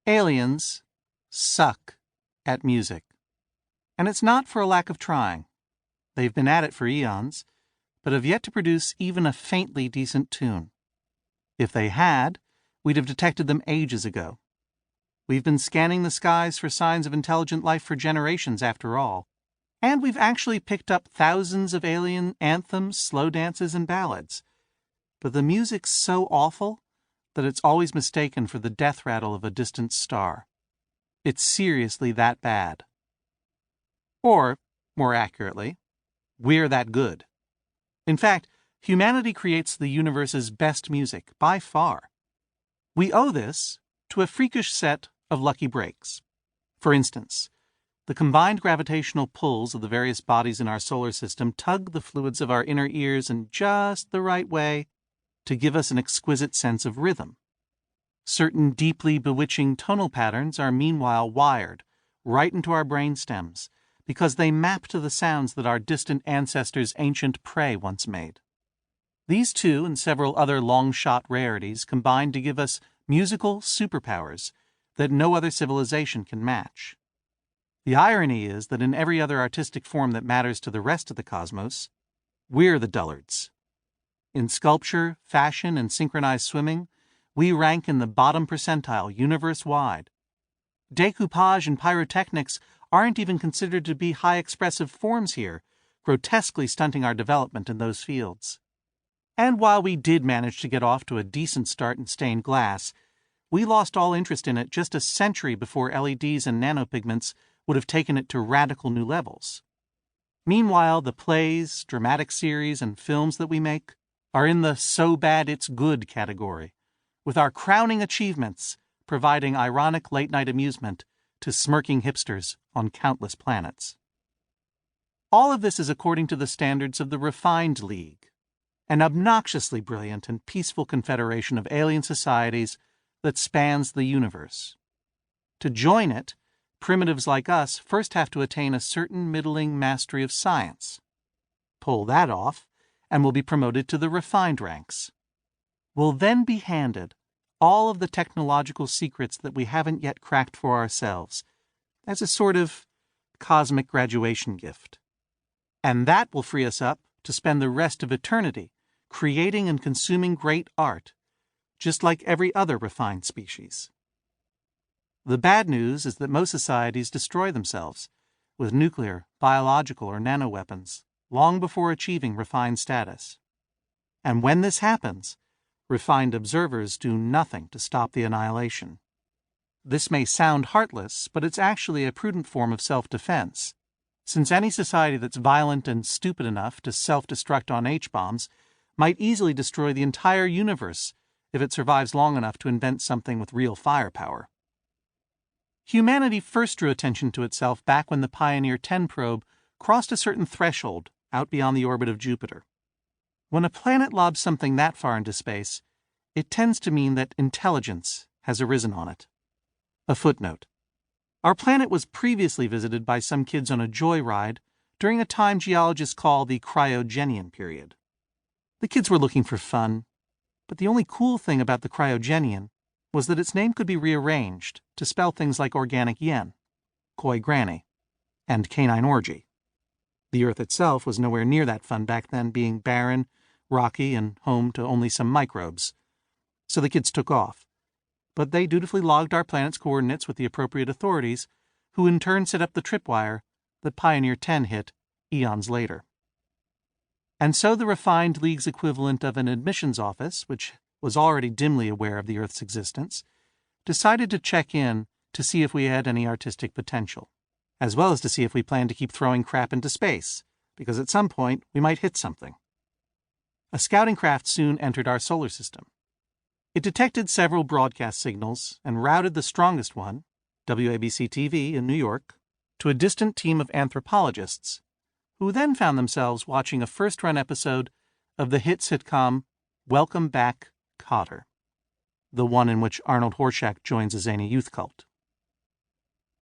Aliens suck at music. And it's not for a lack of trying. They've been at it for eons, but have yet to produce even a faintly decent tune. If they had, we'd have detected them ages ago. We've been scanning the skies for signs of intelligent life for generations, after all, and we've actually picked up thousands of alien anthems, slow dances, and ballads. But the music's so awful that it's always mistaken for the death rattle of a distant star. It's seriously that bad. Or, more accurately, we're that good. In fact, humanity creates the universe's best music, by far. We owe this to a freakish set of lucky breaks. For instance, the combined gravitational pulls of the various bodies in our solar system tug the fluids of our inner ears in just the right way to give us an exquisite sense of rhythm. Certain deeply bewitching tonal patterns are meanwhile wired right into our brain stems because they map to the sounds that our distant ancestors' ancient prey once made. These two and several other long-shot rarities combine to give us musical superpowers that no other civilization can match. The irony is that in every other artistic form that matters to the rest of the cosmos, we're the dullards. In sculpture, fashion, and synchronized swimming, we rank in the bottom percentile universe-wide. Decoupage and pyrotechnics aren't even considered to be high expressive forms here, grotesquely stunting our development in those fields. And while we did manage to get off to a decent start in stained glass, we lost all interest in it just a century before LEDs and nanopigments would have taken it to radical new levels. Meanwhile, the plays, dramatic series, and films that we make are in the so bad it's good category, with our crowning achievements providing ironic late-night amusement to smirking hipsters on countless planets. All of this is according to the standards of the Refined League, an obnoxiously brilliant and peaceful confederation of alien societies that spans the universe. To join it, primitives like us first have to attain a certain middling mastery of science. Pull that off, and we'll be promoted to the refined ranks. We'll then be handed all of the technological secrets that we haven't yet cracked for ourselves, as a sort of cosmic graduation gift. And that will free us up to spend the rest of eternity creating and consuming great art, just like every other refined species. The bad news is that most societies destroy themselves with nuclear, biological, or nanoweapons long before achieving refined status. And when this happens, refined observers do nothing to stop the annihilation. This may sound heartless, but it's actually a prudent form of self-defense, since any society that's violent and stupid enough to self-destruct on H-bombs might easily destroy the entire universe if it survives long enough to invent something with real firepower. Humanity first drew attention to itself back when the Pioneer 10 probe crossed a certain threshold out beyond the orbit of Jupiter. When a planet lobs something that far into space, it tends to mean that intelligence has arisen on it. A footnote. Our planet was previously visited by some kids on a joyride during a time geologists call the cryogenian period. The kids were looking for fun, but the only cool thing about the cryogenian was that its name could be rearranged to spell things like organic yen, koi granny, and canine orgy. The Earth itself was nowhere near that fun back then, being barren, rocky, and home to only some microbes. So the kids took off. But they dutifully logged our planet's coordinates with the appropriate authorities, who in turn set up the tripwire that Pioneer 10 hit eons later. And so the Refined League's equivalent of an admissions office, which was already dimly aware of the Earth's existence, decided to check in to see if we had any artistic potential, as well as to see if we planned to keep throwing crap into space, because at some point we might hit something. A scouting craft soon entered our solar system. It detected several broadcast signals and routed the strongest one, WABC-TV in New York, to a distant team of anthropologists, who then found themselves watching a first-run episode of the hit sitcom Welcome Back, Kotter, the one in which Arnold Horshack joins a zany youth cult.